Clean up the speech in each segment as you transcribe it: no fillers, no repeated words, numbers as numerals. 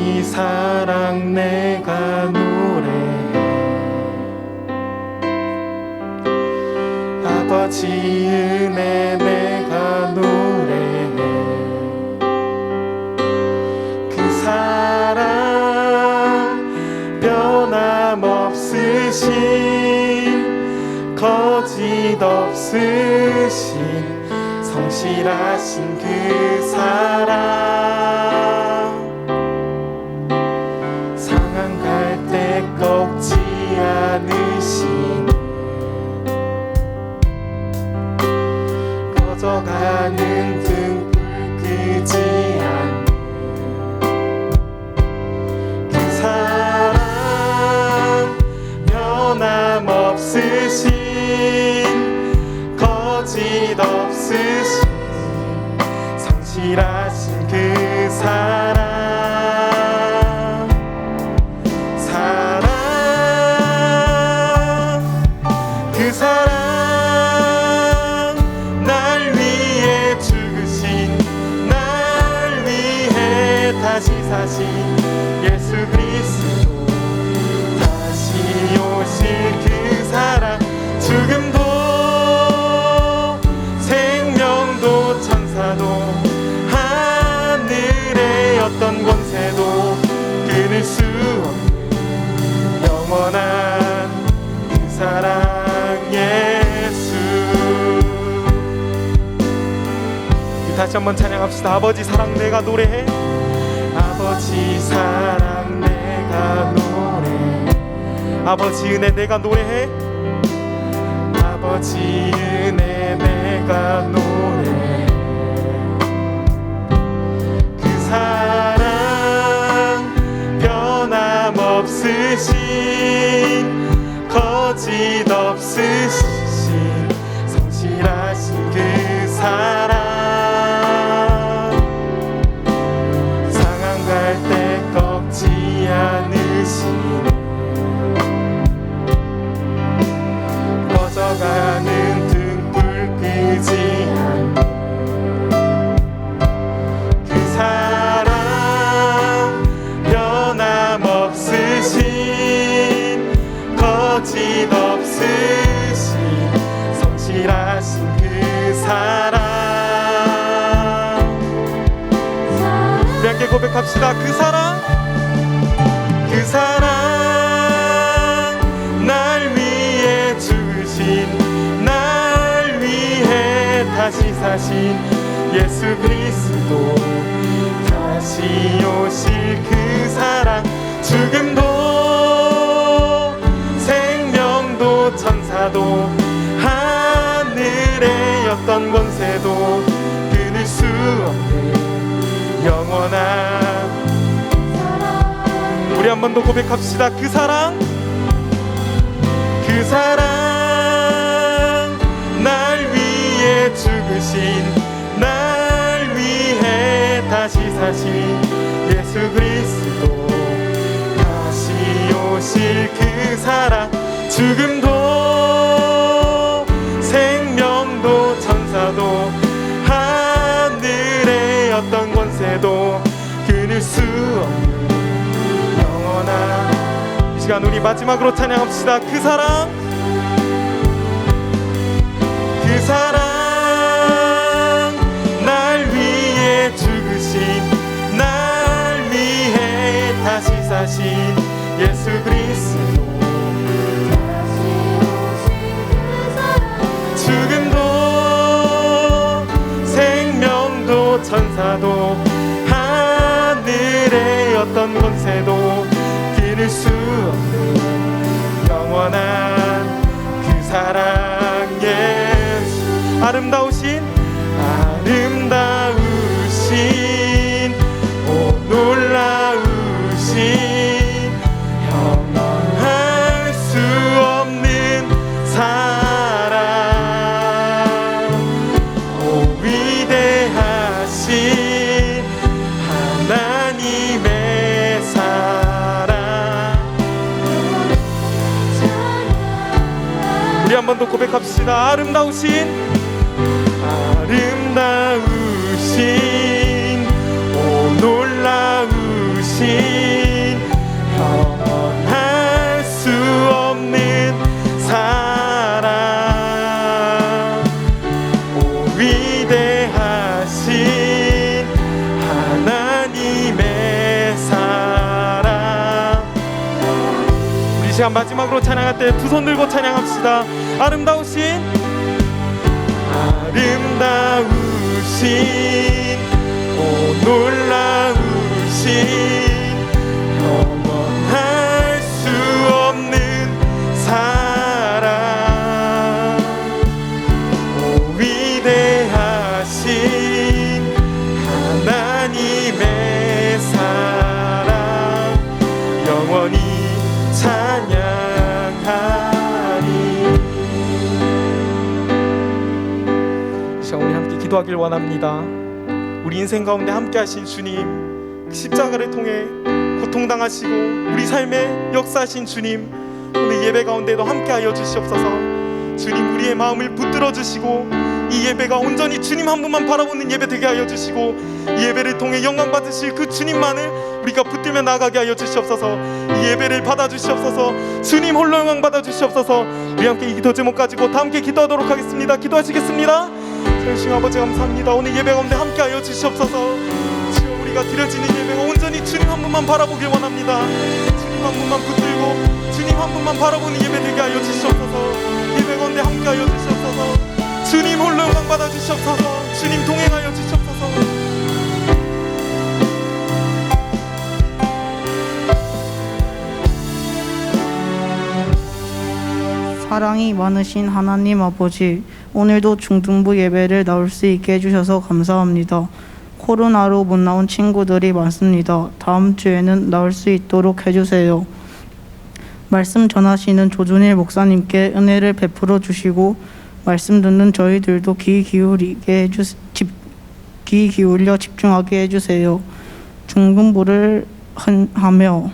아버지 사랑 내가 노래해. 아버지 은혜 내가 노래해. 그 사랑 변함없으신 거짓 없으신 성실하신 그 사랑, 상한 갈대 꺾지 않으신, 꺼져가는 등불 끄지 않는 그 사랑, 변함없으신 거짓 없으신 성실하신 그 사랑, 그 사랑, 날 위해 죽으신, 날 위해 다시 사신 예수 그리스도, 다시 오실 그 사랑, 죽음도 생명도 천사도 하늘의 어떤 권세도 끊을 수 없는 영원한 그 사랑 예수. 다시 한번 찬양합시다. 아버지 사랑 내가 노래해. 아버지 사랑 내가 노래해. 아버지 은혜 내가 노래해. 아버지 은혜 내가 노래해. 그 사랑 변함없으신 거짓 없으신 성실하신 그 사랑, 상한 갈대 꺾지 않으신, 꺼져가는 등불 끄지 않는 그 사랑, 변함없으신 거짓 없으신 성실하신 그 사랑. 우리 함께 고백합시다. 그 사랑, 그 사랑, 날 위해 죽으신, 날 위해 다시 사신 예수 그리스도, 다시 오실 그 사랑, 죽음도 생명도 천사도 하늘의 어떤 권세도 끊을 수 없는 영원한. 우리 한 번 더 고백합시다. 그 사랑, 그 사랑, 날 위해 죽으신, 날 위해 다시 사신 예수 그리스도, 다시 오실 그 사랑, 죽음도 생명도 천사도 하늘의 어떤 권세도 끊을 수 없는 영원한. 이 시간 우리 마지막으로 찬양합시다. 그 사랑, 그 사랑, 날 위해 죽으신, 날 위해 다시 사신 예수 그리스도, 죽음도 생명도 천사도 하늘의 어떤 권세도 끊을 수 없는 영원한 그 사랑 예수. 아름다우신, 아름다우신, 오 놀라우신, 형용할 수 없는 사랑, 오 위대하신 하나님의 사랑. 우리 한 번 더 고백합시다. 아름다우신, 아름다우신, 오 놀라우신, 영원할 수 없는 사랑, 오 위대하신 하나님의 사랑. 우리 시간 마지막으로 찬양할 때 두 손 들고 찬양합시다. 아름다우신 오 놀라우신 영원할 수 없는 사랑, 오 위대하신 하나님의 사랑, 영원히 찬양하리. 이 시간 우리 함께 기도하길 원합니다. 우리 인생 가운데 함께 하신 주님, 십자가를 통해 고통당하시고 우리 삶에 역사하신 주님, 오늘 예배 가운데도 함께 하여 주시옵소서. 주님, 우리의 마음을 붙들어 주시고 이 예배가 온전히 주님 한 분만 바라보는 예배 되게 하여 주시고, 이 예배를 통해 영광 받으실 그 주님만을 우리가 붙들며 나가게 하여 주시옵소서. 이 예배를 받아 주시옵소서. 주님 홀로 영광 받아 주시옵소서. 우리 함께 이 기도 제목 가지고 다 함께 기도하도록 하겠습니다. 기도하시겠습니다. 전신 아버지 감사합니다. 오늘 예배 가운데 함께하여 주시옵소서. 주여, 우리가 드려지는 예배가 온전히 주님 한 분만 바라보길 원합니다. 주님 한 분만 붙들고 주님 한 분만 바라보는 예배 되게 하여 주시옵소서. 예배 가운데 함께하여 주시옵소서. 주님 홀로 영광 받아 주시옵소서. 주님 동행하여 주시옵소서. 사랑이 많으신 하나님 아버지, 오늘도 중등부 예배를 나올 수 있게 해주셔서 감사합니다. 코로나로 못 나온 친구들이 많습니다. 다음 주에는 나올 수 있도록 해주세요. 말씀 전하시는 조준일 목사님께 은혜를 베풀어 주시고, 말씀 듣는 저희들도 귀 기울여 집중하게 해주세요. 중등부를 하며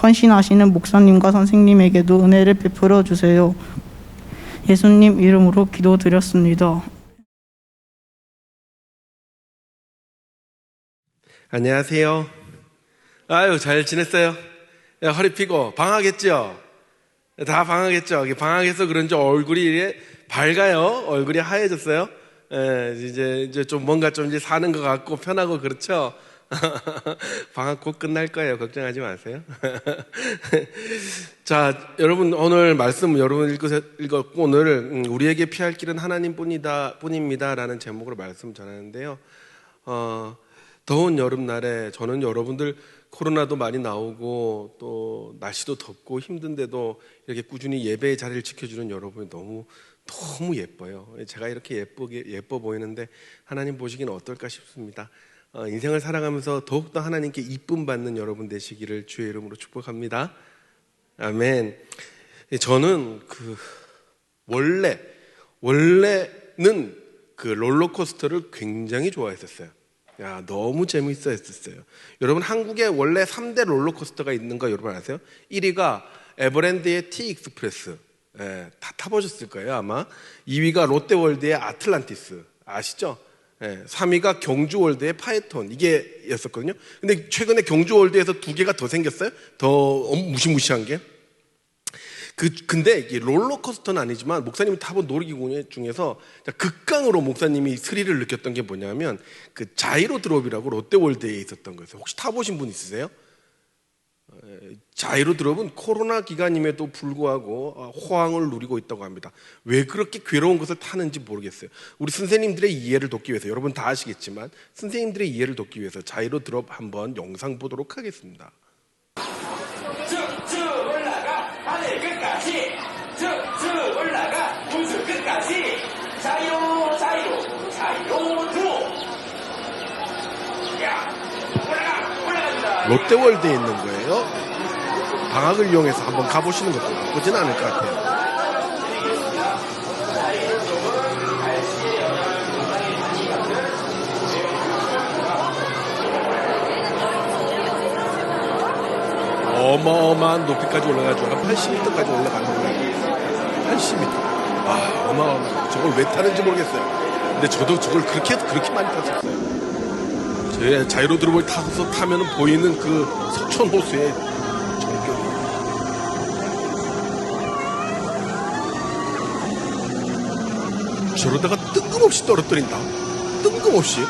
헌신하시는 목사님과 선생님에게도 은혜를 베풀어 주세요. 예수님 이름으로 기도드렸습니다. 안녕하세요. 아유, 잘 지냈어요? 야, 허리 피고 방학했죠? 다 방학했죠? 방학해서 그런지 얼굴이 밝아요. 얼굴이 하얘졌어요. 이제 좀 뭔가 좀 이제 사는 것 같고 편하고 그렇죠? 방학 곧 끝날 거예요. 걱정하지 마세요. 자, 여러분 오늘 말씀 여러분 읽었고, 오늘 우리에게 피할 길은 하나님뿐입니다 라는 제목으로 말씀 전하는데요. 더운 여름날에 저는 여러분들 코로나도 많이 나오고 또 날씨도 덥고 힘든데도 이렇게 꾸준히 예배의 자리를 지켜주는 여러분이 너무 예뻐요. 제가 이렇게 예뻐 보이는데 하나님 보시기는 어떨까 싶습니다. 인생을 살아가면서 더욱더 하나님께 이쁨 받는 여러분 되시기를 주의 이름으로 축복합니다. 아멘. 저는 원래는 롤러코스터를 굉장히 좋아했었어요. 야, 너무 재미있어 했었어요. 여러분, 한국에 원래 3대 롤러코스터가 있는 거 여러분 아세요? 1위가 에버랜드의 T-익스프레스. 다 타보셨을 거예요, 아마. 2위가 롯데월드의 아틀란티스. 아시죠? 3위가 경주월드의 파이톤, 이게 였었거든요. 근데 최근에 경주월드에서 2개가 더 생겼어요. 더 무시무시한 게. 근데 이게 롤러코스터는 아니지만 목사님이 타본 놀이기구 중에서 극강으로 목사님이 스릴을 느꼈던 게 뭐냐면 자이로 드롭이라고 롯데월드에 있었던 거예요. 혹시 타보신 분 있으세요? 자이로 드롭은 코로나 기간임에도 불구하고 호황을 누리고 있다고 합니다. 왜 그렇게 괴로운 것을 타는지 모르겠어요. 우리 선생님들의 이해를 돕기 위해서, 여러분 다 아시겠지만 선생님들의 이해를 돕기 위해서 자이로 드롭 한번 영상 보도록 하겠습니다. 쭉쭉 올라가 하늘 끝까지, 쭉쭉 올라가 우주 끝까지, 자이로 드롭. 야, 올라갑니다. 롯데월드에 있는 거예요. 방학을 이용해서 한번 가보시는 것도 나쁘진 않을 것 같아요. 어마어마한 높이까지 올라가지고 한 80m까지 올라가는 거예요. 80m. 아, 어마어마한. 저걸 왜 타는지 모르겠어요. 근데 저도 저걸 그렇게 많이 탔었어요. 제 자이로 드롭을 타서 타면 보이는 그 석촌 호수의 전경. 저러다가 뜬금없이 떨어뜨린다. 뜬금없이.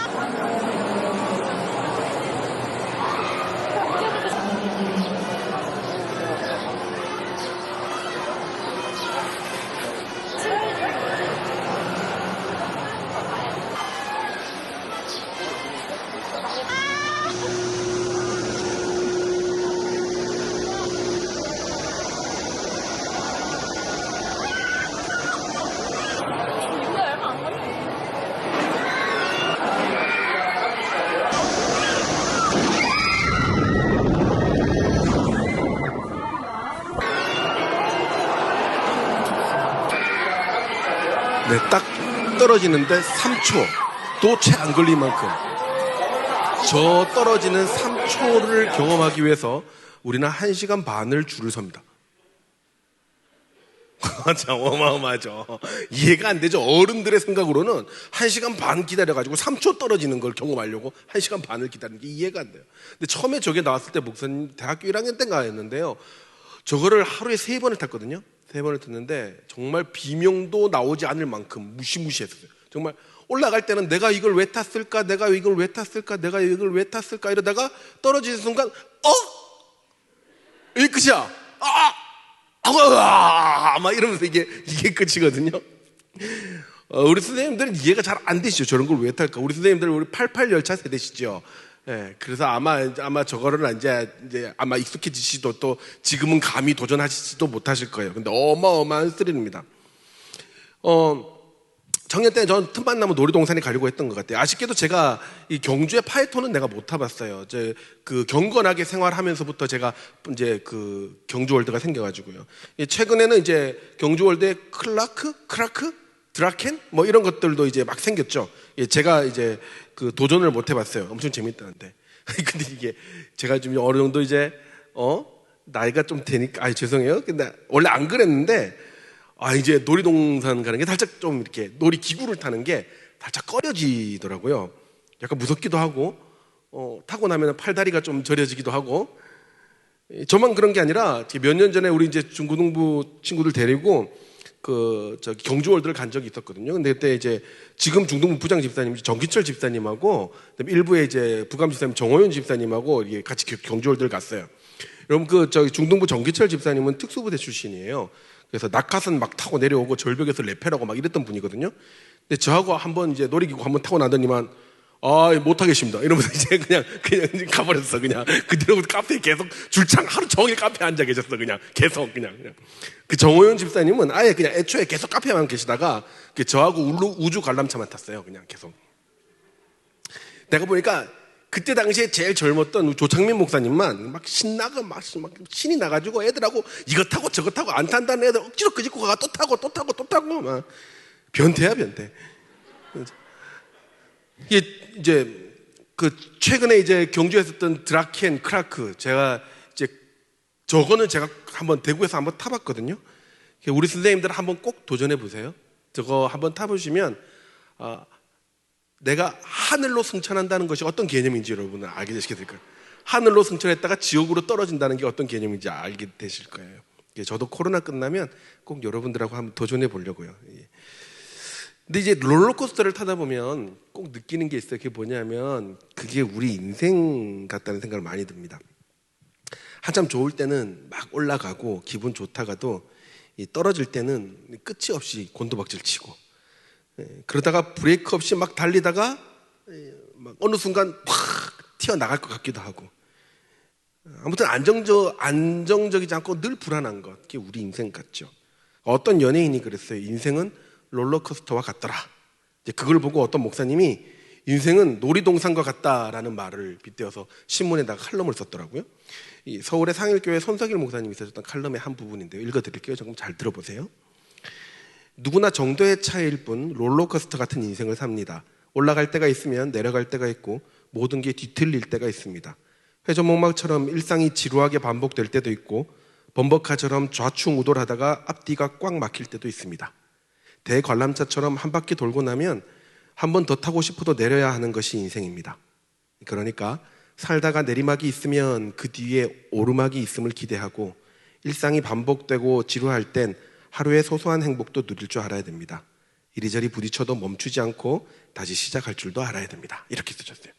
네, 딱 떨어지는데 3초도 채 안 걸린 만큼 저 떨어지는 3초를 경험하기 위해서 우리는 1시간 반을 줄을 섭니다. 참 어마어마하죠. 이해가 안 되죠. 어른들의 생각으로는 1시간 반 기다려가지고 3초 떨어지는 걸 경험하려고 1시간 반을 기다리는 게 이해가 안 돼요. 근데 처음에 저게 나왔을 때 목사님 대학교 1학년 때인가 했는데요. 저거를 하루에 3번을 탔거든요. 3번을 탔는데 정말 비명도 나오지 않을 만큼 무시무시했어요. 정말 올라갈 때는 내가 이걸 왜 탔을까? 내가 이걸 왜 탔을까? 내가 이걸 왜 탔을까? 이러다가 떨어지는 순간 이게 끝이야. 막 이러면서 이게 끝이거든요. 우리 선생님들은 이해가 잘 안 되시죠. 저런 걸 왜 탈까? 우리 선생님들은 우리 88 열차 세대시죠. 예, 그래서 아마 저거를 이제 아마 익숙해지시도 또 지금은 감히 도전하시지도 못하실 거예요. 근데 어마어마한 스릴입니다. 작년 때 전 틈만 나면 놀이동산에 가려고 했던 것 같아요. 아쉽게도 제가 이 경주의 파이톤은 내가 못 타봤어요. 그 경건하게 생활하면서부터 제가 이제 그 경주월드가 생겨가지고요. 최근에는 이제 경주월드에 크라크, 드라켄 뭐 이런 것들도 이제 막 생겼죠. 제가 이제 그 도전을 못 해봤어요. 엄청 재밌다는데. 근데 이게 제가 좀 어느 정도 이제 나이가 좀 되니까 죄송해요. 근데 원래 안 그랬는데 이제 놀이동산 가는 게 살짝 좀 이렇게 놀이기구를 타는 게 살짝 꺼려지더라고요. 약간 무섭기도 하고 타고 나면 팔다리가 좀 저려지기도 하고. 저만 그런 게 아니라 몇 년 전에 우리 이제 중고등부 친구들 데리고 경주월드를 간 적이 있었거든요. 근데 그때 이제 지금 중동부 부장 집사님 정기철 집사님하고 그다음에 일부에 이제 부감 집사님 정호윤 집사님하고 이게 같이 경주월드를 갔어요. 여러분 중동부 정기철 집사님은 특수부대 출신이에요. 그래서 낙하산 막 타고 내려오고 절벽에서 랩해라고 막 이랬던 분이거든요. 근데 저하고 한번 이제 놀이기구 한번 타고 나더니만 못하겠습니다. 이러면서 이제 그냥 가버렸어. 그냥 그대로 카페에 계속 줄창 하루 종일 카페에 앉아 계셨어. 그냥 계속 그냥. 그 정호연 집사님은 아예 그냥 애초에 계속 카페에만 계시다가 저하고 우주 관람차만 탔어요. 그냥 계속. 내가 보니까 그때 당시에 제일 젊었던 조창민 목사님만 막 신나가 막 신이 나가지고 애들하고 이거 타고 저거 타고 안 탄다는 애들 억지로 끄집고 가 또 타고 막 변태야 변태. 이게 이제 최근에 이제 경주에 있었던 드라켄 크라크 제가 이제 저거는 제가 한번 대구에서 한번 타봤거든요. 우리 선생님들 한번 꼭 도전해 보세요. 저거 한번 타보시면 내가 하늘로 승천한다는 것이 어떤 개념인지 여러분은 알게 되시게 될 거예요. 하늘로 승천했다가 지옥으로 떨어진다는 게 어떤 개념인지 알게 되실 거예요. 저도 코로나 끝나면 꼭 여러분들하고 한번 도전해 보려고요. 근데 이제 롤러코스터를 타다 보면 꼭 느끼는 게 있어요. 그게 뭐냐면 그게 우리 인생 같다는 생각을 많이 듭니다. 한참 좋을 때는 막 올라가고 기분 좋다가도 떨어질 때는 끝이 없이 곤두박질 치고 그러다가 브레이크 없이 막 달리다가 막 어느 순간 확 튀어나갈 것 같기도 하고 아무튼 안정적이지 않고 늘 불안한 것 그게 우리 인생 같죠. 어떤 연예인이 그랬어요. 인생은 롤러코스터와 같더라. 이제 그걸 보고 어떤 목사님이 인생은 놀이동산과 같다라는 말을 빗대어서 신문에다가 칼럼을 썼더라고요. 이 서울의 상일교회 손석일 목사님이 쓰셨던 칼럼의 한 부분인데요. 읽어드릴게요. 조금 잘 들어보세요. 누구나 정도의 차이일 뿐 롤러코스터 같은 인생을 삽니다. 올라갈 때가 있으면 내려갈 때가 있고 모든 게 뒤틀릴 때가 있습니다. 회전목마처럼 일상이 지루하게 반복될 때도 있고 범벅카처럼 좌충우돌하다가 앞뒤가 꽉 막힐 때도 있습니다. 대관람차처럼 한 바퀴 돌고 나면 한 번 더 타고 싶어도 내려야 하는 것이 인생입니다. 그러니까 살다가 내리막이 있으면 그 뒤에 오르막이 있음을 기대하고 일상이 반복되고 지루할 땐 하루의 소소한 행복도 누릴 줄 알아야 됩니다. 이리저리 부딪혀도 멈추지 않고 다시 시작할 줄도 알아야 됩니다. 이렇게 쓰셨어요.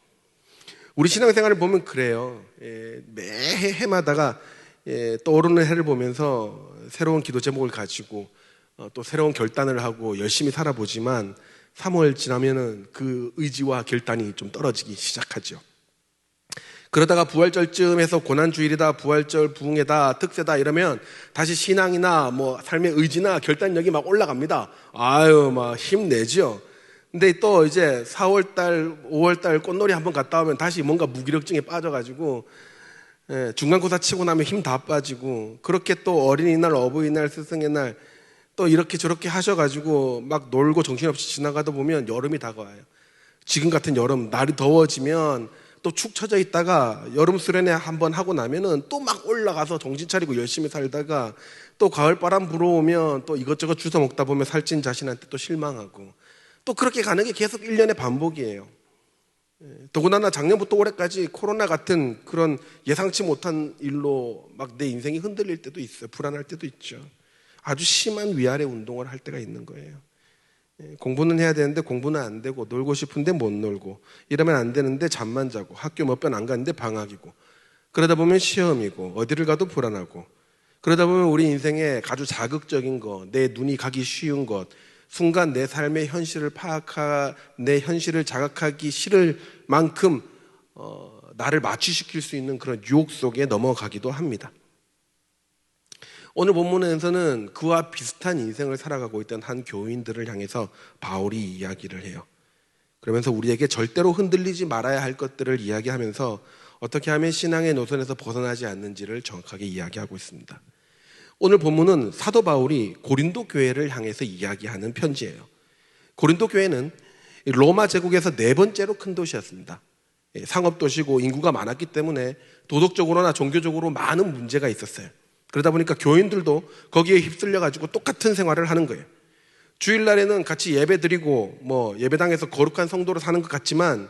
우리 신앙생활을 보면 그래요. 매해 해마다가 떠오르는 해를 보면서 새로운 기도 제목을 가지고 또 새로운 결단을 하고 열심히 살아보지만 3월 지나면은 그 의지와 결단이 좀 떨어지기 시작하죠. 그러다가 부활절쯤에서 고난주일이다, 부활절 부흥회다, 특세다 이러면 다시 신앙이나 뭐 삶의 의지나 결단력이 막 올라갑니다. 아유, 막 힘내죠. 근데 또 이제 4월달, 5월달 꽃놀이 한번 갔다 오면 다시 뭔가 무기력증에 빠져가지고 중간고사 치고 나면 힘 다 빠지고, 그렇게 또 어린이날, 어버이날, 스승의 날 또 이렇게 저렇게 하셔가지고 막 놀고 정신없이 지나가다 보면 여름이 다가와요. 지금 같은 여름, 날이 더워지면 또 축 처져 있다가 여름 수련회 한번 하고 나면은 또 막 올라가서 정신 차리고 열심히 살다가 또 가을바람 불어오면 또 이것저것 주워 먹다 보면 살찐 자신한테 또 실망하고, 또 그렇게 가는 게 계속 1년의 반복이에요. 더군다나 작년부터 올해까지 코로나 같은 그런 예상치 못한 일로 막 내 인생이 흔들릴 때도 있어요. 불안할 때도 있죠. 아주 심한 위아래 운동을 할 때가 있는 거예요. 공부는 해야 되는데 공부는 안 되고, 놀고 싶은데 못 놀고, 이러면 안 되는데 잠만 자고, 학교 몇 번 안 갔는데 방학이고, 그러다 보면 시험이고, 어디를 가도 불안하고, 그러다 보면 우리 인생에 아주 자극적인 것, 내 눈이 가기 쉬운 것, 순간 내 삶의 현실을 내 현실을 자각하기 싫을 만큼 나를 마취시킬 수 있는 그런 유혹 속에 넘어가기도 합니다. 오늘 본문에서는 그와 비슷한 인생을 살아가고 있던 한 교인들을 향해서 바울이 이야기를 해요. 그러면서 우리에게 절대로 흔들리지 말아야 할 것들을 이야기하면서 어떻게 하면 신앙의 노선에서 벗어나지 않는지를 정확하게 이야기하고 있습니다. 오늘 본문은 사도 바울이 고린도 교회를 향해서 이야기하는 편지예요. 고린도 교회는 로마 제국에서 4번째로 큰 도시였습니다. 상업도시고 인구가 많았기 때문에 도덕적으로나 종교적으로 많은 문제가 있었어요. 그러다 보니까 교인들도 거기에 휩쓸려가지고 똑같은 생활을 하는 거예요. 주일날에는 같이 예배 드리고 뭐 예배당에서 거룩한 성도로 사는 것 같지만,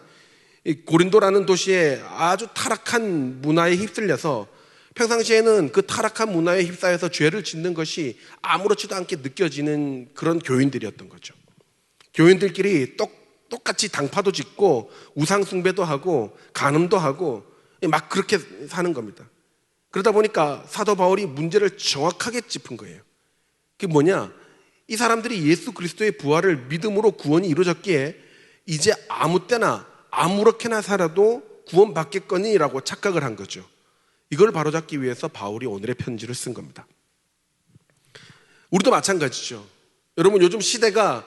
이 고린도라는 도시에 아주 타락한 문화에 휩쓸려서 평상시에는 그 타락한 문화에 휩싸여서 죄를 짓는 것이 아무렇지도 않게 느껴지는 그런 교인들이었던 거죠. 교인들끼리 똑같이 당파도 짓고 우상 숭배도 하고 간음도 하고 막 그렇게 사는 겁니다. 그러다 보니까 사도 바울이 문제를 정확하게 짚은 거예요. 그게 뭐냐? 이 사람들이 예수 그리스도의 부활을 믿음으로 구원이 이루어졌기에 이제 아무 때나 아무렇게나 살아도 구원받겠거니라고 착각을 한 거죠. 이걸 바로잡기 위해서 바울이 오늘의 편지를 쓴 겁니다. 우리도 마찬가지죠. 여러분, 요즘 시대가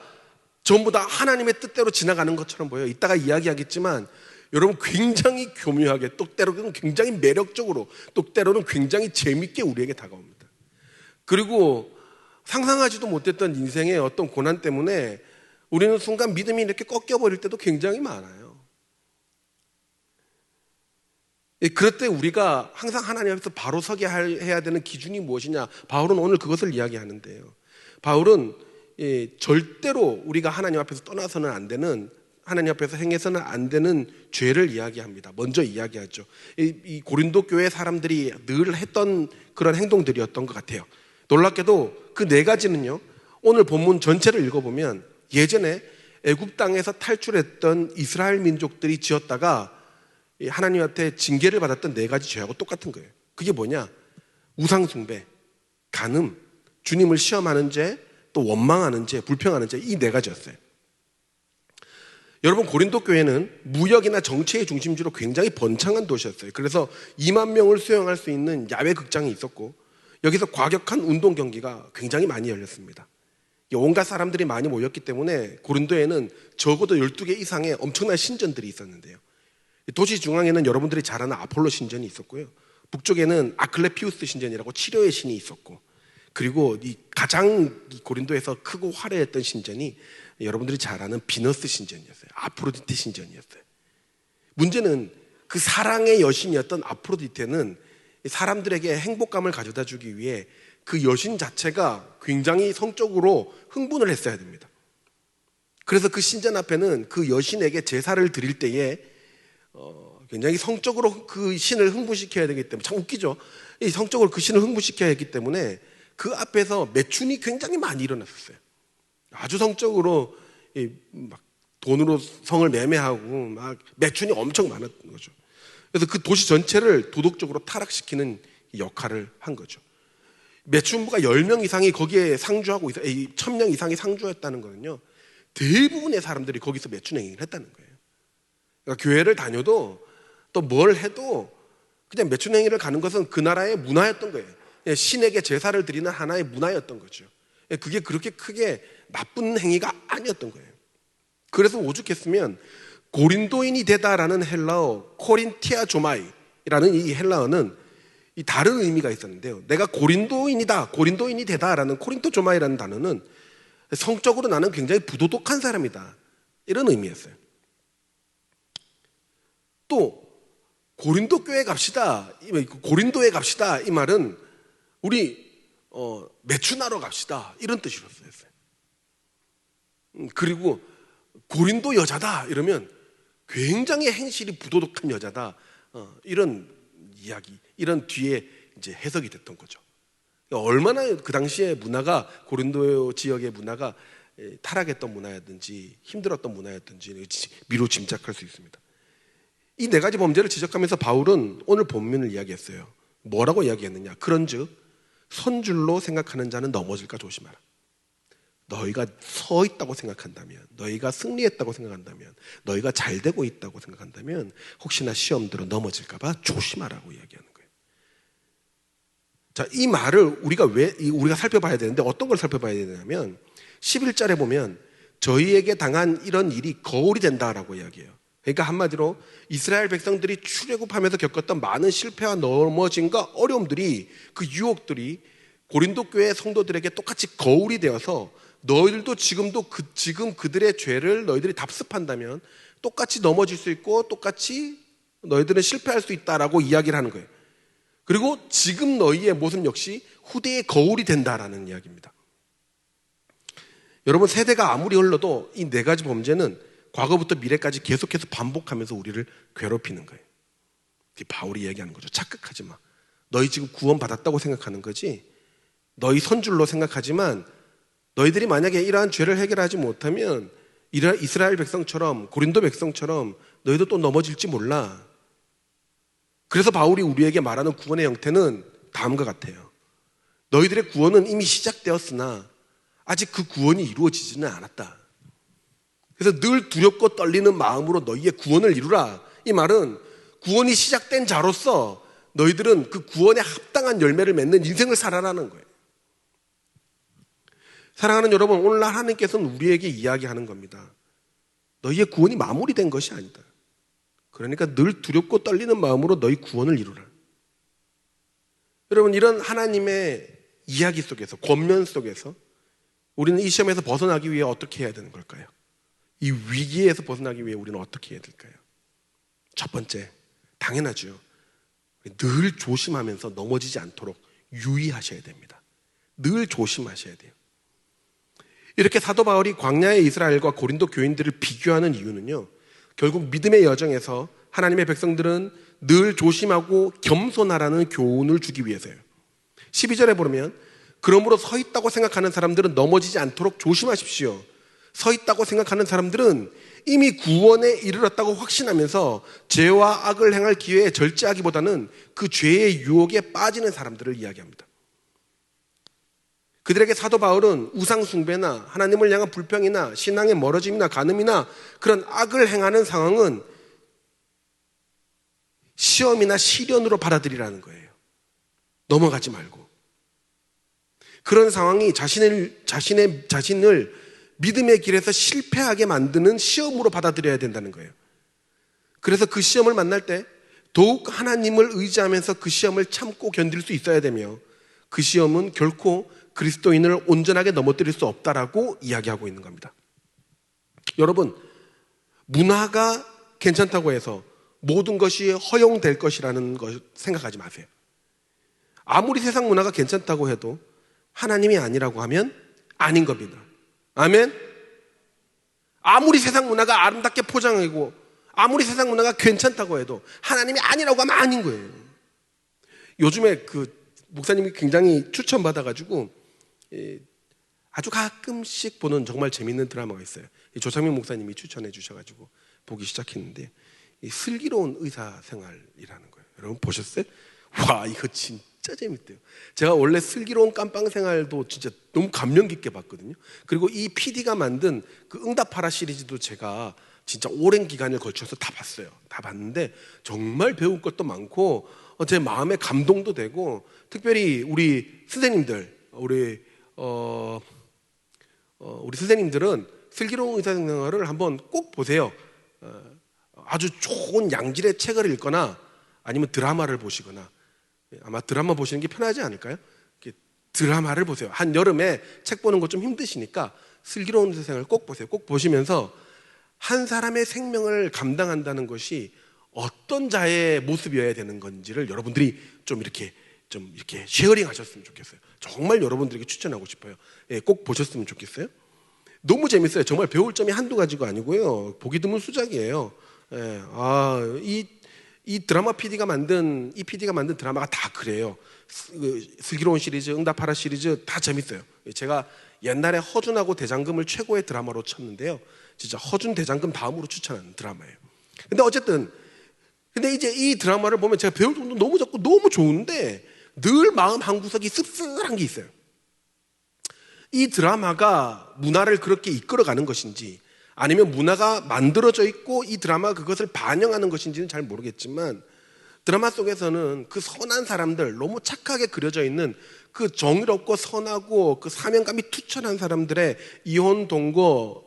전부 다 하나님의 뜻대로 지나가는 것처럼 보여요. 이따가 이야기하겠지만 여러분, 굉장히 교묘하게, 또 때로는 굉장히 매력적으로, 또 때로는 굉장히 재밌게 우리에게 다가옵니다. 그리고 상상하지도 못했던 인생의 어떤 고난 때문에 우리는 순간 믿음이 이렇게 꺾여버릴 때도 굉장히 많아요. 그럴 때 우리가 항상 하나님 앞에서 바로 서게 해야 되는 기준이 무엇이냐? 바울은 오늘 그것을 이야기하는데요. 바울은 절대로 우리가 하나님 앞에서 떠나서는 안 되는, 하나님 앞에서 행해서는 안 되는 죄를 이야기합니다. 먼저 이야기하죠. 이 고린도 교회 사람들이 늘 했던 그런 행동들이었던 것 같아요. 놀랍게도 그 4가지는요, 오늘 본문 전체를 읽어보면 예전에 애굽 땅에서 탈출했던 이스라엘 민족들이 지었다가 하나님한테 징계를 받았던 4가지 죄하고 똑같은 거예요. 그게 뭐냐? 우상숭배, 간음, 주님을 시험하는 죄, 또 원망하는 죄, 불평하는 죄, 이 4가지였어요. 여러분, 고린도 교회는 무역이나 정치의 중심지로 굉장히 번창한 도시였어요. 그래서 2만 명을 수용할 수 있는 야외 극장이 있었고, 여기서 과격한 운동 경기가 굉장히 많이 열렸습니다. 온갖 사람들이 많이 모였기 때문에 고린도에는 적어도 12개 이상의 엄청난 신전들이 있었는데요. 도시 중앙에는 여러분들이 잘 아는 아폴로 신전이 있었고요. 북쪽에는 아클레피우스 신전이라고 치료의 신이 있었고, 그리고 가장 고린도에서 크고 화려했던 신전이 여러분들이 잘 아는 비너스 신전이었어요. 아프로디테 신전이었어요. 문제는 그 사랑의 여신이었던 아프로디테는 사람들에게 행복감을 가져다 주기 위해 그 여신 자체가 굉장히 성적으로 흥분을 했어야 됩니다. 그래서 그 신전 앞에는 그 여신에게 제사를 드릴 때에 굉장히 성적으로 그 신을 흥분시켜야 되기 때문에, 참 웃기죠. 이 성적으로 그 신을 흥분시켜야 했기 때문에 그 앞에서 매춘이 굉장히 많이 일어났었어요. 아주 성적으로 막 돈으로 성을 매매하고 막 매춘이 엄청 많았던 거죠. 그래서 그 도시 전체를 도덕적으로 타락시키는 역할을 한 거죠. 매춘부가 10명 이상이 거기에 상주하고 있어, 1000명 이상이 상주했다는 거는요, 대부분의 사람들이 거기서 매춘 행위를 했다는 거예요. 그러니까 교회를 다녀도 또 뭘 해도 그냥 매춘 행위를 가는 것은 그 나라의 문화였던 거예요. 신에게 제사를 드리는 하나의 문화였던 거죠. 그게 그렇게 크게 나쁜 행위가 아니었던 거예요. 그래서 오죽했으면 고린도인이 되다라는 헬라어 코린티아 조마이라는 이 헬라어는 이 다른 의미가 있었는데요. 내가 고린도인이다, 고린도인이 되다라는 코린토 조마이라는 단어는 성적으로 나는 굉장히 부도덕한 사람이다, 이런 의미였어요. 또 고린도 교회 갑시다, 고린도에 갑시다, 이 말은 우리 매춘하러 갑시다, 이런 뜻이었어요. 그리고 고린도 여자다 이러면 굉장히 행실이 부도덕한 여자다, 이런 이야기, 이런 뒤에 이제 해석이 됐던 거죠. 얼마나 그 당시에 문화가, 고린도 지역의 문화가 타락했던 문화였든지 힘들었던 문화였든지 미루 짐작할 수 있습니다. 이 네 가지 범죄를 지적하면서 바울은 오늘 본문을 이야기했어요. 뭐라고 이야기했느냐? 그런즉 선줄로 생각하는 자는 넘어질까 조심하라. 너희가 서 있다고 생각한다면, 너희가 승리했다고 생각한다면, 너희가 잘 되고 있다고 생각한다면 혹시나 시험 들어 넘어질까 봐 조심하라고 이야기하는 거예요. 자, 이 말을 우리가 살펴봐야 되는데, 어떤 걸 살펴봐야 되냐면 11절에 보면 저희에게 당한 이런 일이 거울이 된다라고 이야기해요. 그러니까 한마디로 이스라엘 백성들이 출애굽하면서 겪었던 많은 실패와 넘어짐과 어려움들이, 그 유혹들이 고린도 교회 성도들에게 똑같이 거울이 되어서 너희들도 지금 그들의 죄를 너희들이 답습한다면 똑같이 넘어질 수 있고 똑같이 너희들은 실패할 수 있다라고 이야기를 하는 거예요. 그리고 지금 너희의 모습 역시 후대의 거울이 된다라는 이야기입니다. 여러분, 세대가 아무리 흘러도 이 네 가지 범죄는 과거부터 미래까지 계속해서 반복하면서 우리를 괴롭히는 거예요. 바울이 얘기하는 거죠. 착각하지 마. 너희 지금 구원받았다고 생각하는 거지, 너희 선줄로 생각하지만 너희들이 만약에 이러한 죄를 해결하지 못하면 이스라엘 백성처럼, 고린도 백성처럼 너희도 또 넘어질지 몰라. 그래서 바울이 우리에게 말하는 구원의 형태는 다음과 같아요. 너희들의 구원은 이미 시작되었으나 아직 그 구원이 이루어지지는 않았다. 그래서 늘 두렵고 떨리는 마음으로 너희의 구원을 이루라. 이 말은 구원이 시작된 자로서 너희들은 그 구원에 합당한 열매를 맺는 인생을 살아라는 거예요. 사랑하는 여러분, 오늘날 하나님께서는 우리에게 이야기하는 겁니다. 너희의 구원이 마무리된 것이 아니다. 그러니까 늘 두렵고 떨리는 마음으로 너희 구원을 이루라. 여러분, 이런 하나님의 이야기 속에서, 권면 속에서 우리는 이 시험에서 벗어나기 위해 어떻게 해야 되는 걸까요? 이 위기에서 벗어나기 위해 우리는 어떻게 해야 될까요? 첫 번째, 당연하죠. 늘 조심하면서 넘어지지 않도록 유의하셔야 됩니다. 늘 조심하셔야 돼요. 이렇게 사도 바울이 광야의 이스라엘과 고린도 교인들을 비교하는 이유는요, 결국 믿음의 여정에서 하나님의 백성들은 늘 조심하고 겸손하라는 교훈을 주기 위해서예요. 12절에 보면 그러므로 서 있다고 생각하는 사람들은 넘어지지 않도록 조심하십시오. 서 있다고 생각하는 사람들은 이미 구원에 이르렀다고 확신하면서 죄와 악을 행할 기회에 절제하기보다는 그 죄의 유혹에 빠지는 사람들을 이야기합니다. 그들에게 사도 바울은 우상 숭배나 하나님을 향한 불평이나 신앙의 멀어짐이나 간음이나 그런 악을 행하는 상황은 시험이나 시련으로 받아들이라는 거예요. 넘어가지 말고. 그런 상황이 자신을 믿음의 길에서 실패하게 만드는 시험으로 받아들여야 된다는 거예요. 그래서 그 시험을 만날 때 더욱 하나님을 의지하면서 그 시험을 참고 견딜 수 있어야 되며, 그 시험은 결코 그리스도인을 온전하게 넘어뜨릴 수 없다라고 이야기하고 있는 겁니다. 여러분, 문화가 괜찮다고 해서 모든 것이 허용될 것이라는 것 생각하지 마세요. 아무리 세상 문화가 괜찮다고 해도 하나님이 아니라고 하면 아닌 겁니다. 아멘? 아무리 세상 문화가 아름답게 포장하고 아무리 세상 문화가 괜찮다고 해도 하나님이 아니라고 하면 아닌 거예요. 요즘에 그 목사님이 굉장히 추천받아가지고 아주 가끔씩 보는 정말 재밌는 드라마가 있어요. 조상민 목사님이 추천해 주셔가지고 보기 시작했는데, 이 슬기로운 의사생활이라는 거예요. 여러분 보셨어요? 와, 이거 진짜 재밌대요. 제가 원래 슬기로운 깜빵생활도 진짜 너무 감명 깊게 봤거든요. 그리고 이 PD가 만든 그 응답하라 시리즈도 제가 진짜 오랜 기간을 걸쳐서 다 봤어요. 다 봤는데 정말 배울 것도 많고 제 마음에 감동도 되고, 특별히 우리 선생님들, 우리 선생님들은 슬기로운 의사생활을 한번 꼭 보세요. 아주 좋은 양질의 책을 읽거나 아니면 드라마를 보시거나, 아마 드라마 보시는 게 편하지 않을까요? 드라마를 보세요. 한여름에 책 보는 거 좀 힘드시니까 슬기로운 의사생활 꼭 보세요. 꼭 보시면서 한 사람의 생명을 감당한다는 것이 어떤 자의 모습이어야 되는 건지를 여러분들이 좀 이렇게 쉐어링 하셨으면 좋겠어요. 정말 여러분들에게 추천하고 싶어요. 꼭 보셨으면 좋겠어요. 너무 재밌어요. 정말 배울 점이 한두 가지가 아니고요. 보기 드문 수작이에요. 이 드라마 PD가 만든 드라마가 다 그래요. 슬기로운 시리즈, 응답하라 시리즈 다 재밌어요. 제가 옛날에 허준하고 대장금을 최고의 드라마로 쳤는데요. 진짜 허준 대장금 다음으로 추천하는 드라마예요. 근데 이제 이 드라마를 보면 제가 배울 점도 너무 적고 너무 좋은데 늘 마음 한구석이 씁쓸한 게 있어요. 이 드라마가 문화를 그렇게 이끌어가는 것인지, 아니면 문화가 만들어져 있고 이 드라마가 그것을 반영하는 것인지는 잘 모르겠지만, 드라마 속에서는 그 선한 사람들, 너무 착하게 그려져 있는 그 정의롭고 선하고 그 사명감이 투철한 사람들의 이혼, 동거,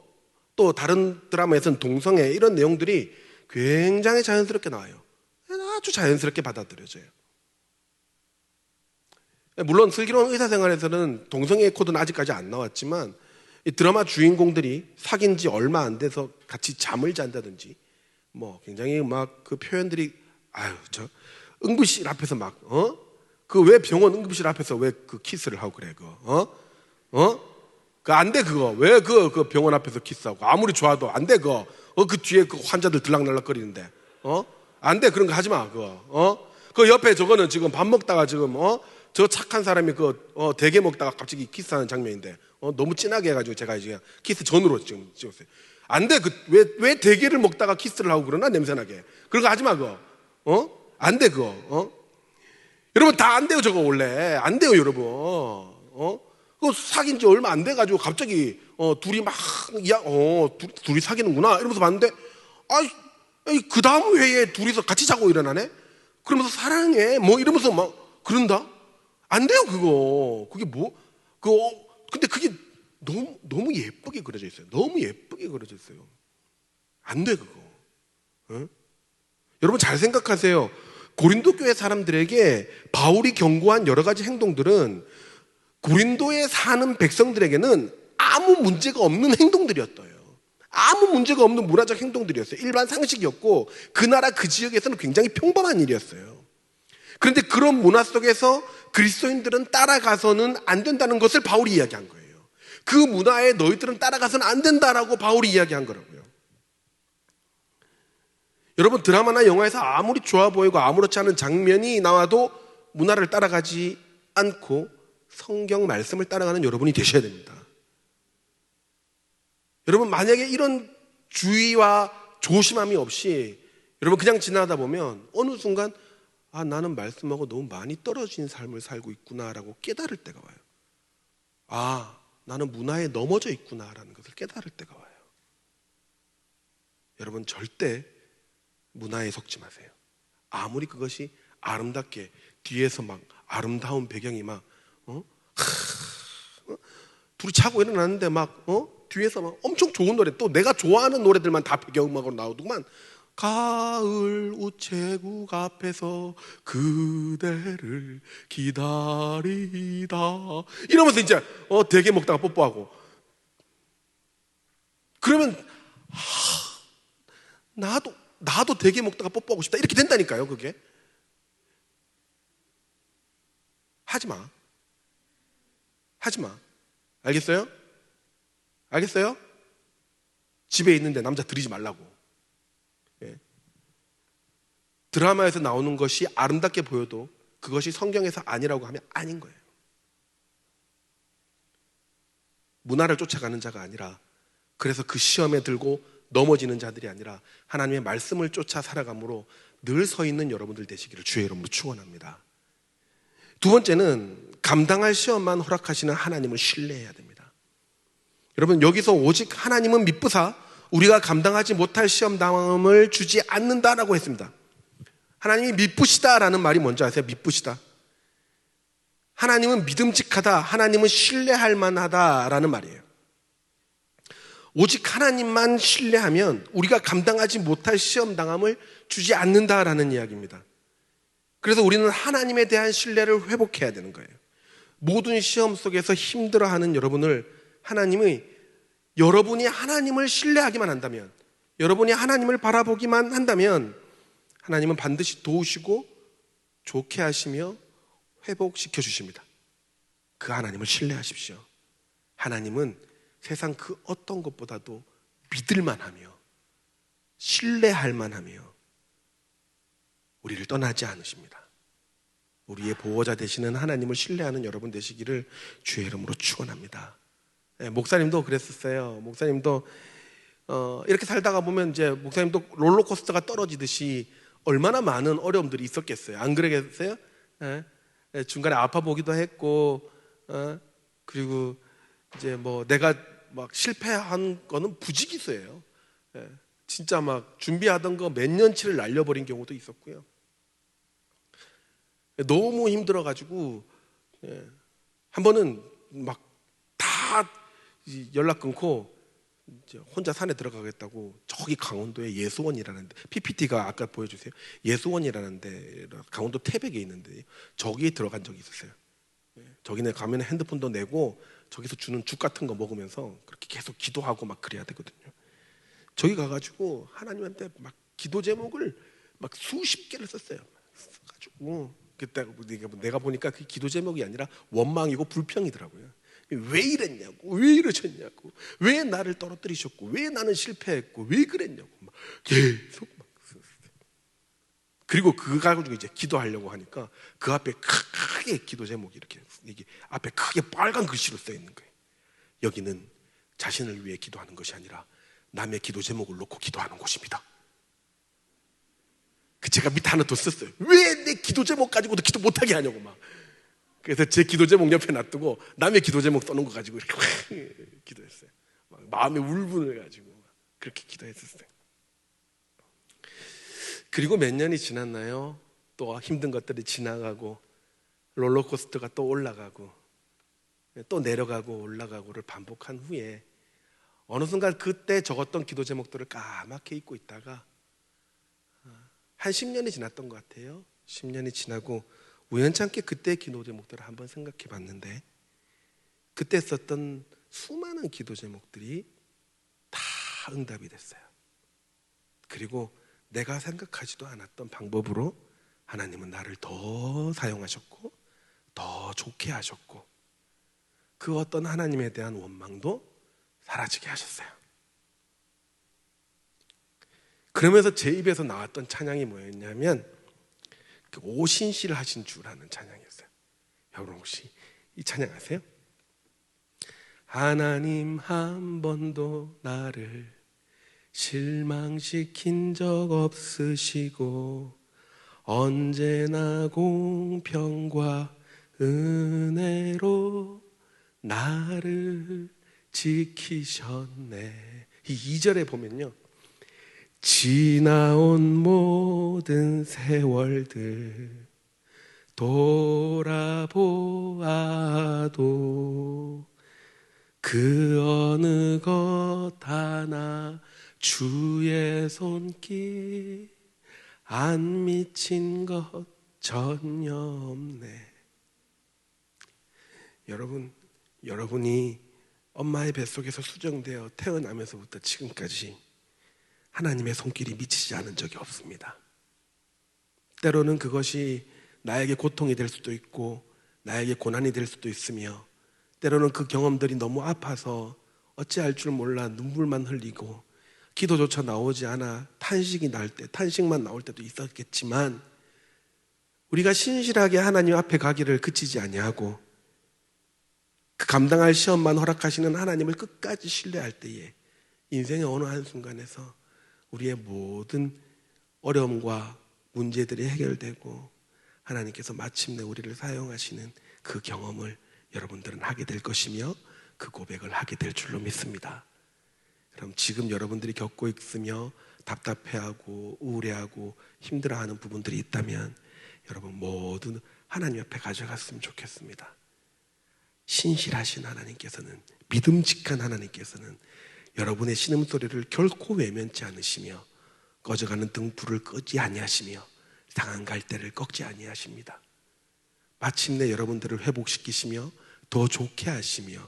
또 다른 드라마에서는 동성애, 이런 내용들이 굉장히 자연스럽게 나와요. 아주 자연스럽게 받아들여져요. 물론 슬기로운 의사생활에서는 동성애 코드는 아직까지 안 나왔지만, 이 드라마 주인공들이 사귄 지 얼마 안 돼서 같이 잠을 잔다든지, 뭐 굉장히 막 그 표현들이, 저 응급실 앞에서 그 왜 병원 응급실 앞에서 왜 그 키스를 하고 그래, 그 안 돼, 그거 왜 그 병원 앞에서 키스하고, 아무리 좋아도 안 돼, 그거 그 뒤에 그 환자들 들락날락거리는데 안 돼, 그런 거 하지 마, 그 옆에 저거는 지금 밥 먹다가 지금 저 착한 사람이 대게 먹다가 갑자기 키스하는 장면인데 너무 진하게 해가지고 제가 이제 키스 전으로 지금 찍었어요. 안 돼, 왜 대게를 먹다가 키스를 하고 그러나, 냄새나게. 그런 거 하지 마, 그거. 안 돼, 그거. 여러분 다 안 돼요, 저거 원래 안 돼요, 여러분. 그거 사귄 지 얼마 안 돼가지고 갑자기 둘이 막 둘이 사귀는구나 이러면서 봤는데, 그 다음 회에 둘이서 같이 자고 일어나네. 그러면서 사랑해 뭐 이러면서 막 그런다. 안 돼요, 그거. 그게 근데 그게 너무 예쁘게 그려져 있어요. 너무 예쁘게 그려져 있어요. 안 돼, 그거. 여러분 잘 생각하세요. 고린도 교회 사람들에게 바울이 경고한 여러 가지 행동들은 고린도에 사는 백성들에게는 아무 문제가 없는 행동들이었어요. 아무 문제가 없는 문화적 행동들이었어요. 일반 상식이었고 그 나라 그 지역에서는 굉장히 평범한 일이었어요. 그런데 그런 문화 속에서 그리스도인들은 따라가서는 안 된다는 것을 바울이 이야기한 거예요. 그 문화에 너희들은 따라가서는 안 된다라고 바울이 이야기한 거라고요. 여러분 드라마나 영화에서 아무리 좋아 보이고 아무렇지 않은 장면이 나와도 문화를 따라가지 않고 성경 말씀을 따라가는 여러분이 되셔야 됩니다. 여러분 만약에 이런 주의와 조심함이 없이 여러분 그냥 지나가다 보면 어느 순간 나는 말씀하고 너무 많이 떨어진 삶을 살고 있구나라고 깨달을 때가 와요. 나는 문화에 넘어져 있구나라는 것을 깨달을 때가 와요. 여러분 절대 문화에 속지 마세요. 아무리 그것이 아름답게 뒤에서 막 아름다운 배경이 막 둘이 자고 일어났는데 막 뒤에서 막 엄청 좋은 노래, 또 내가 좋아하는 노래들만 다 배경음악으로 나오더만, 가을 우체국 앞에서 그대를 기다리다 이러면서 이제 대게 먹다가 뽀뽀하고, 그러면 나도 대게 먹다가 뽀뽀하고 싶다 이렇게 된다니까요. 그게 하지 마. 알겠어요? 집에 있는데 남자 들이지 말라고. 예. 드라마에서 나오는 것이 아름답게 보여도 그것이 성경에서 아니라고 하면 아닌 거예요. 문화를 쫓아가는 자가 아니라, 그래서 그 시험에 들고 넘어지는 자들이 아니라 하나님의 말씀을 쫓아 살아감으로 늘 서 있는 여러분들 되시기를 주의 이름으로 축원합니다. 두 번째는 감당할 시험만 허락하시는 하나님을 신뢰해야 됩니다. 여러분, 여기서 오직 하나님은 미쁘사 우리가 감당하지 못할 시험 당함을 주지 않는다라고 했습니다. 하나님이 미쁘시다라는 말이 뭔지 아세요? 미쁘시다. 하나님은 믿음직하다, 하나님은 신뢰할 만하다라는 말이에요. 오직 하나님만 신뢰하면 우리가 감당하지 못할 시험 당함을 주지 않는다라는 이야기입니다. 그래서 우리는 하나님에 대한 신뢰를 회복해야 되는 거예요. 모든 시험 속에서 힘들어하는 여러분이 하나님을 신뢰하기만 한다면, 여러분이 하나님을 바라보기만 한다면 하나님은 반드시 도우시고 좋게 하시며 회복시켜 주십니다. 그 하나님을 신뢰하십시오. 하나님은 세상 그 어떤 것보다도 믿을만하며 신뢰할만하며 우리를 떠나지 않으십니다. 우리의 보호자 되시는 하나님을 신뢰하는 여러분 되시기를 주의 이름으로 축원합니다. 목사님도 그랬었어요. 목사님도 이렇게 살다가 보면 이제 목사님도 롤러코스터가 떨어지듯이 얼마나 많은 어려움들이 있었겠어요. 안 그러겠어요? 중간에 아파 보기도 했고, 그리고 이제 뭐 내가 막 실패한 거는 부지기수예요. 진짜 막 준비하던 거 몇 년치를 날려버린 경우도 있었고요. 너무 힘들어가지고 한 번은 막 다 연락 끊고 이제 혼자 산에 들어가겠다고 저기 강원도에 예수원이라는데, PPT가 아까 보여주세요. 예수원이라는데 강원도 태백에 있는데 저기에 들어간 적이 있었어요. 저기는 가면 핸드폰도 내고 저기서 주는 죽 같은 거 먹으면서 그렇게 계속 기도하고 막 그래야 되거든요. 저기 가가지고 하나님한테 막 기도 제목을 막 수십 개를 썼어요. 써가지고 그때 내가 보니까 그 기도 제목이 아니라 원망이고 불평이더라고요. 왜 이랬냐고, 왜 이러셨냐고, 왜 나를 떨어뜨리셨고, 왜 나는 실패했고, 왜 그랬냐고 막 계속 막 썼어요. 그리고 그거 가지고 이제 기도하려고 하니까 그 앞에 크게 기도 제목이 이렇게 이게 앞에 크게 빨간 글씨로 써 있는 거예요. 여기는 자신을 위해 기도하는 것이 아니라 남의 기도 제목을 놓고 기도하는 곳입니다. 그 제가 밑에 하나 더 썼어요. 왜 내 기도 제목 가지고도 기도 못하게 하냐고 막. 그래서 제 기도 제목 옆에 놔두고 남의 기도 제목 써놓은 거 가지고 이렇게 기도했어요. 막 마음의 울분을 가지고 그렇게 기도했었어요. 그리고 몇 년이 지났나요? 또 힘든 것들이 지나가고 롤러코스터가 또 올라가고 또 내려가고 올라가고를 반복한 후에 어느 순간 그때 적었던 기도 제목들을 까맣게 잊고 있다가 한 10년이 지났던 것 같아요. 10년이 지나고 우연찮게 그때 기도 제목들을 한번 생각해 봤는데, 그때 썼던 수많은 기도 제목들이 다 응답이 됐어요. 그리고 내가 생각하지도 않았던 방법으로 하나님은 나를 더 사용하셨고 더 좋게 하셨고, 그 어떤 하나님에 대한 원망도 사라지게 하셨어요. 그러면서 제 입에서 나왔던 찬양이 뭐였냐면 그 오신실 하신 주라는 찬양이었어요. 여러분 혹시 이 찬양 아세요? 하나님 한 번도 나를 실망시킨 적 없으시고 언제나 공평과 은혜로 나를 지키셨네. 이 2절에 보면요, 지나온 모든 세월들 돌아보아도 그 어느 것 하나 주의 손길 안 미친 것 전혀 없네. 여러분이 엄마의 뱃속에서 수정되어 태어나면서부터 지금까지 하나님의 손길이 미치지 않은 적이 없습니다. 때로는 그것이 나에게 고통이 될 수도 있고 나에게 고난이 될 수도 있으며, 때로는 그 경험들이 너무 아파서 어찌할 줄 몰라 눈물만 흘리고 기도조차 나오지 않아 탄식만 나올 때도 있었겠지만 우리가 신실하게 하나님 앞에 가기를 그치지 아니하고 그 감당할 시험만 허락하시는 하나님을 끝까지 신뢰할 때에 인생의 어느 한순간에서 우리의 모든 어려움과 문제들이 해결되고 하나님께서 마침내 우리를 사용하시는 그 경험을 여러분들은 하게 될 것이며 그 고백을 하게 될 줄로 믿습니다. 그럼 지금 여러분들이 겪고 있으며 답답해하고 우울해하고 힘들어하는 부분들이 있다면 여러분 모두 하나님 앞에 가져갔으면 좋겠습니다. 신실하신 하나님께서는, 믿음직한 하나님께서는 여러분의 신음소리를 결코 외면치 않으시며 꺼져가는 등불을 끄지 아니하시며 상한 갈대를 꺾지 아니하십니다. 마침내 여러분들을 회복시키시며 더 좋게 하시며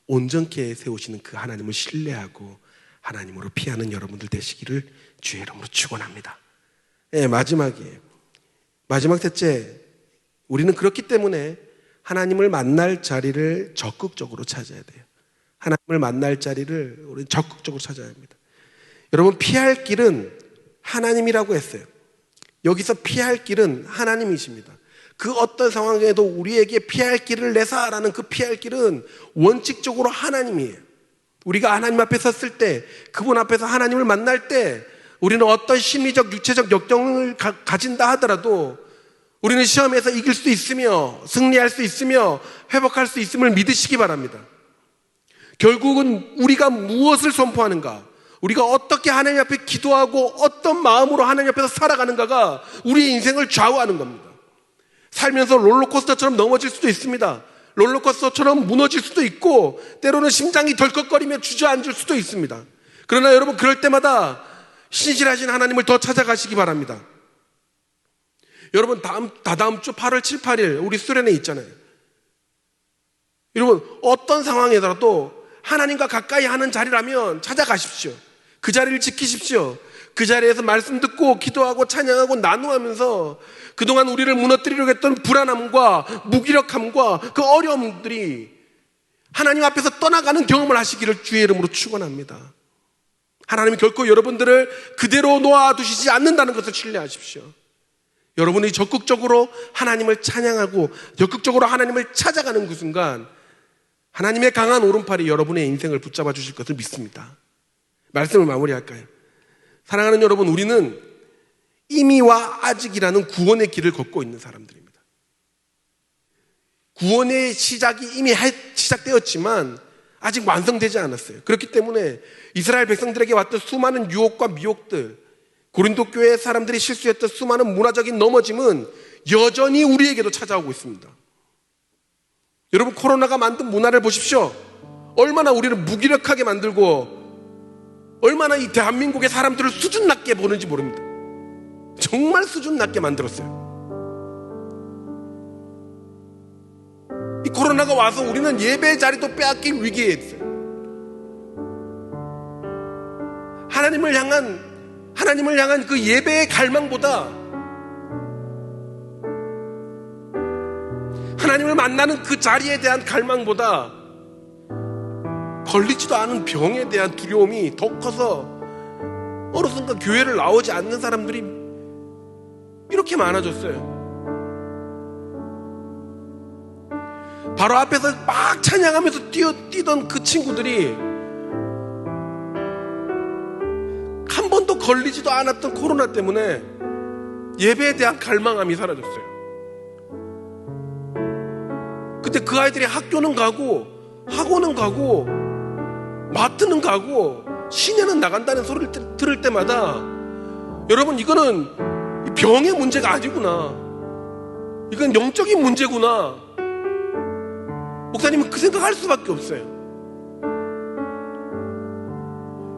온전케 세우시는 그 하나님을 신뢰하고 하나님으로 피하는 여러분들 되시기를 주의 이름으로 축원합니다. 마지막이에요. 마지막 셋째, 우리는 그렇기 때문에 하나님을 만날 자리를 적극적으로 찾아야 돼요. 하나님을 만날 자리를 우리는 적극적으로 찾아야 합니다. 여러분, 피할 길은 하나님이라고 했어요. 여기서 피할 길은 하나님이십니다. 그 어떤 상황에도 우리에게 피할 길을 내사라는 그 피할 길은 원칙적으로 하나님이에요. 우리가 하나님 앞에 섰을 때, 그분 앞에서 하나님을 만날 때 우리는 어떤 심리적, 육체적 역경을 가진다 하더라도 우리는 시험에서 이길 수 있으며 승리할 수 있으며 회복할 수 있음을 믿으시기 바랍니다. 결국은 우리가 무엇을 선포하는가, 우리가 어떻게 하나님 앞에 기도하고 어떤 마음으로 하나님 앞에서 살아가는가가 우리의 인생을 좌우하는 겁니다. 살면서 롤러코스터처럼 넘어질 수도 있습니다. 롤러코스터처럼 무너질 수도 있고 때로는 심장이 덜컥거리며 주저앉을 수도 있습니다. 그러나 여러분, 그럴 때마다 신실하신 하나님을 더 찾아가시기 바랍니다. 여러분, 다다음 주 8월 7, 8일 우리 수련회 있잖아요. 여러분, 어떤 상황에서라도 하나님과 가까이 하는 자리라면 찾아가십시오. 그 자리를 지키십시오. 그 자리에서 말씀 듣고 기도하고 찬양하고 나누면서 그동안 우리를 무너뜨리려고 했던 불안함과 무기력함과 그 어려움들이 하나님 앞에서 떠나가는 경험을 하시기를 주의 이름으로 축원합니다. 하나님이 결코 여러분들을 그대로 놓아두시지 않는다는 것을 신뢰하십시오. 여러분이 적극적으로 하나님을 찬양하고 적극적으로 하나님을 찾아가는 그 순간 하나님의 강한 오른팔이 여러분의 인생을 붙잡아 주실 것을 믿습니다. 말씀을 마무리할까요? 사랑하는 여러분, 우리는 이미와 아직이라는 구원의 길을 걷고 있는 사람들입니다. 구원의 시작이 이미 시작되었지만 아직 완성되지 않았어요. 그렇기 때문에 이스라엘 백성들에게 왔던 수많은 유혹과 미혹들, 고린도 교회 사람들이 실수했던 수많은 문화적인 넘어짐은 여전히 우리에게도 찾아오고 있습니다. 여러분, 코로나가 만든 문화를 보십시오. 얼마나 우리를 무기력하게 만들고 얼마나 이 대한민국의 사람들을 수준 낮게 보는지 모릅니다. 정말 수준 낮게 만들었어요. 이 코로나가 와서 우리는 예배 자리도 빼앗길 위기에 있어요. 하나님을 향한 그 예배의 갈망보다, 하나님을 만나는 그 자리에 대한 갈망보다 걸리지도 않은 병에 대한 두려움이 더 커서 어느 순간 교회를 나오지 않는 사람들이 이렇게 많아졌어요. 바로 앞에서 막 찬양하면서 뛰던 그 친구들이 한 번도 걸리지도 않았던 코로나 때문에 예배에 대한 갈망함이 사라졌어요. 근데 그 아이들이 학교는 가고 학원은 가고 마트는 가고 시내는 나간다는 소리를 들을 때마다 여러분, 이거는 병의 문제가 아니구나, 이건 영적인 문제구나, 목사님은 그 생각할 수밖에 없어요.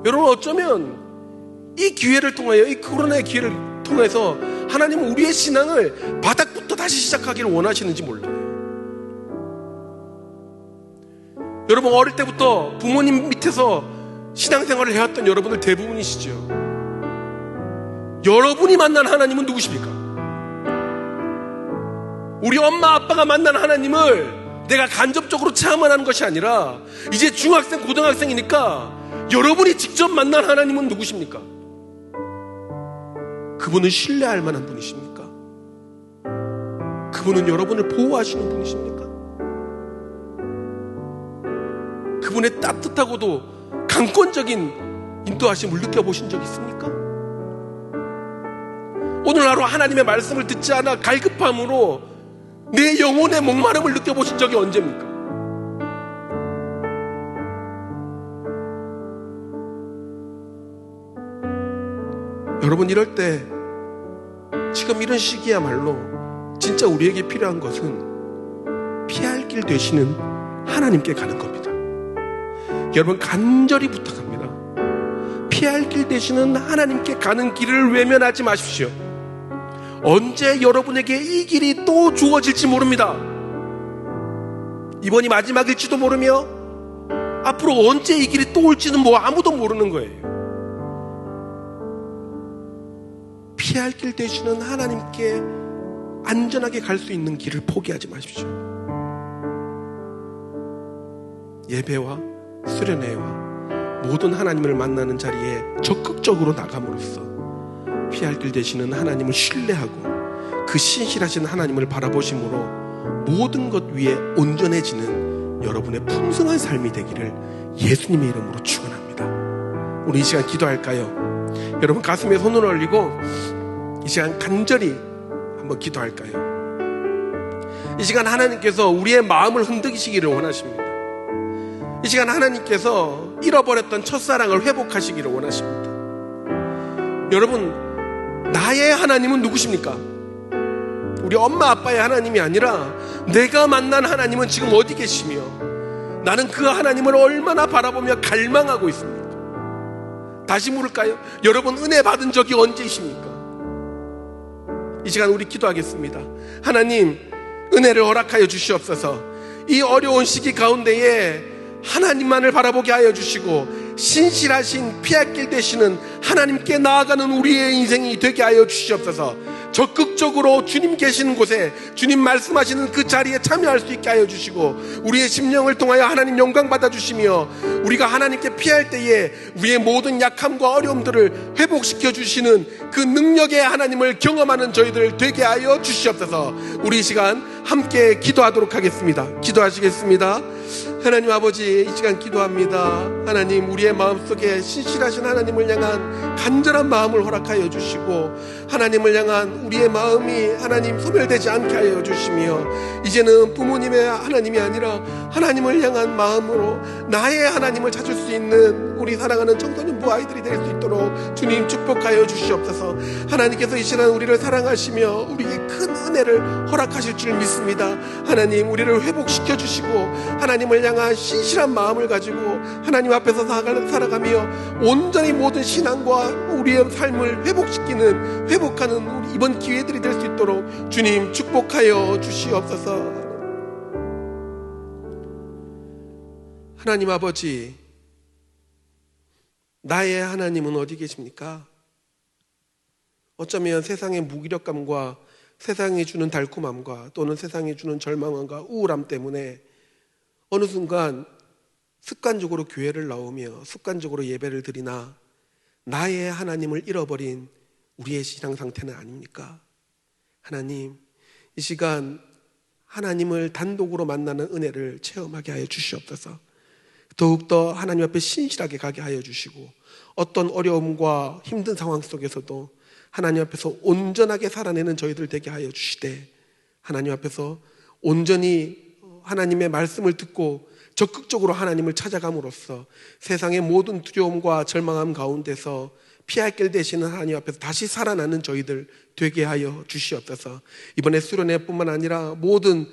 여러분, 어쩌면 이 기회를 통하여, 이 코로나의 기회를 통해서 하나님은 우리의 신앙을 바닥부터 다시 시작하기를 원하시는지 몰라요. 여러분, 어릴 때부터 부모님 밑에서 신앙생활을 해왔던 여러분들 대부분이시죠. 여러분이 만난 하나님은 누구십니까? 우리 엄마 아빠가 만난 하나님을 내가 간접적으로 체험하는 것이 아니라 이제 중학생 고등학생이니까 여러분이 직접 만난 하나님은 누구십니까? 그분은 신뢰할 만한 분이십니까? 그분은 여러분을 보호하시는 분이십니까? 그분의 따뜻하고도 강권적인 인도하심을 느껴보신 적 있습니까? 오늘 하루 하나님의 말씀을 듣지 않아 갈급함으로 내 영혼의 목마름을 느껴보신 적이 언제입니까? 여러분, 이럴 때 지금 이런 시기야말로 진짜 우리에게 필요한 것은 피할 길 되시는 하나님께 가는 겁니다. 여러분, 간절히 부탁합니다. 피할 길 되시는 하나님께 가는 길을 외면하지 마십시오. 언제 여러분에게 이 길이 또 주어질지 모릅니다. 이번이 마지막일지도 모르며 앞으로 언제 이 길이 또 올지는 아무도 모르는 거예요. 피할 길 되시는 하나님께 안전하게 갈 수 있는 길을 포기하지 마십시오. 예배와 수련회와 모든 하나님을 만나는 자리에 적극적으로 나감으로써 피할 길 되시는 하나님을 신뢰하고 그 신실하신 하나님을 바라보심으로 모든 것 위에 온전해지는 여러분의 풍성한 삶이 되기를 예수님의 이름으로 축원합니다. 우리 이 시간 기도할까요? 여러분, 가슴에 손을 올리고 이 시간 간절히 한번 기도할까요? 이 시간 하나님께서 우리의 마음을 흔들기시기를 원하십니다. 이 시간 하나님께서 잃어버렸던 첫사랑을 회복하시기를 원하십니다. 여러분, 나의 하나님은 누구십니까? 우리 엄마 아빠의 하나님이 아니라 내가 만난 하나님은 지금 어디 계시며 나는 그 하나님을 얼마나 바라보며 갈망하고 있습니까? 다시 물을까요? 여러분, 은혜 받은 적이 언제이십니까? 이 시간 우리 기도하겠습니다. 하나님, 은혜를 허락하여 주시옵소서. 이 어려운 시기 가운데에 하나님만을 바라보게 하여 주시고 신실하신 피할 길 되시는 하나님께 나아가는 우리의 인생이 되게 하여 주시옵소서. 적극적으로 주님 계시는 곳에 주님 말씀하시는 그 자리에 참여할 수 있게 하여 주시고 우리의 심령을 통하여 하나님 영광 받아주시며 우리가 하나님께 피할 때에 우리의 모든 약함과 어려움들을 회복시켜 주시는 그 능력의 하나님을 경험하는 저희들 되게 하여 주시옵소서. 우리 이 시간 함께 기도하도록 하겠습니다. 기도하시겠습니다. 하나님 아버지, 이 시간 기도합니다. 하나님, 우리의 마음속에 신실하신 하나님을 향한 간절한 마음을 허락하여 주시고 하나님을 향한 우리의 마음이 하나님 소멸되지 않게 하여 주시며 이제는 부모님의 하나님이 아니라 하나님을 향한 마음으로 나의 하나님을 찾을 수 있는 우리 사랑하는 청소년부 아이들이 될 수 있도록 주님 축복하여 주시옵소서. 하나님께서 이 시간 우리를 사랑하시며 우리에게 큰 은혜를 허락하실 줄 믿습니다. 하나님, 우리를 회복시켜 주시고 하나님을 향한 신실한 마음을 가지고 하나님 앞에서 살아가며 온전히 모든 신앙과 우리의 삶을 회복하는 우리 이번 기회들이 될 수 있도록 주님 축복하여 주시옵소서. 하나님 아버지, 나의 하나님은 어디 계십니까? 어쩌면 세상의 무기력감과 세상이 주는 달콤함과 또는 세상이 주는 절망함과 우울함 때문에 어느 순간 습관적으로 교회를 나오며 습관적으로 예배를 드리나 나의 하나님을 잃어버린 우리의 신앙 상태는 아닙니까? 하나님, 이 시간 하나님을 단독으로 만나는 은혜를 체험하게 하여 주시옵소서. 더욱더 하나님 앞에 신실하게 가게 하여 주시고 어떤 어려움과 힘든 상황 속에서도 하나님 앞에서 온전하게 살아내는 저희들 되게 하여 주시되 하나님 앞에서 온전히 하나님의 말씀을 듣고 적극적으로 하나님을 찾아감으로써 세상의 모든 두려움과 절망함 가운데서 피할 길 되시는 하나님 앞에서 다시 살아나는 저희들 되게 하여 주시옵소서. 이번에 수련회뿐만 아니라 모든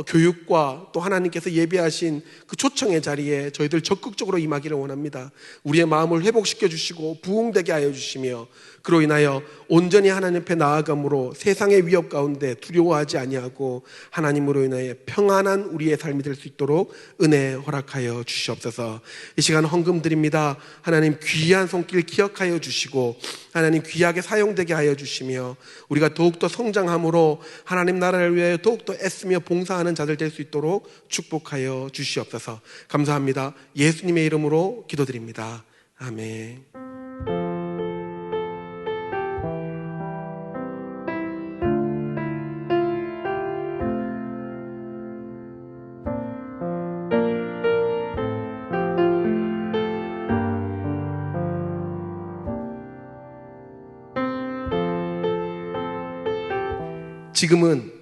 교육과 또 하나님께서 예비하신 그 초청의 자리에 저희들 적극적으로 임하기를 원합니다. 우리의 마음을 회복시켜 주시고 부흥되게 하여 주시며 그로 인하여 온전히 하나님 앞에 나아감으로 세상의 위협 가운데 두려워하지 아니하고 하나님으로 인하여 평안한 우리의 삶이 될 수 있도록 은혜 허락하여 주시옵소서. 이 시간 헌금 드립니다. 하나님, 귀한 손길 기억하여 주시고 하나님 귀하게 사용되게 하여 주시며 우리가 더욱더 성장함으로 하나님 나라를 위하여 더욱더 애쓰며 봉사하는 자들 될 수 있도록 축복하여 주시옵소서. 감사합니다. 예수님의 이름으로 기도드립니다. 아멘. 지금은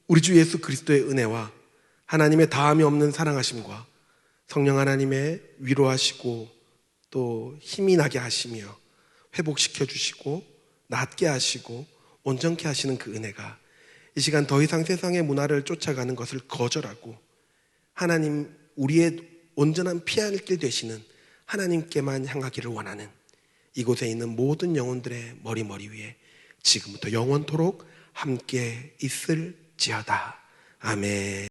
우리 주 예수 그리스도의 은혜와 하나님의 다함이 없는 사랑하심과 성령 하나님의 위로하시고 또 힘이 나게 하시며 회복시켜 주시고 낫게 하시고 온전케 하시는 그 은혜가 이 시간 더 이상 세상의 문화를 쫓아가는 것을 거절하고 하나님, 우리의 온전한 피할 길 되시는 하나님께만 향하기를 원하는 이곳에 있는 모든 영혼들의 머리 위에 지금부터 영원토록 함께 있을지어다. 아멘.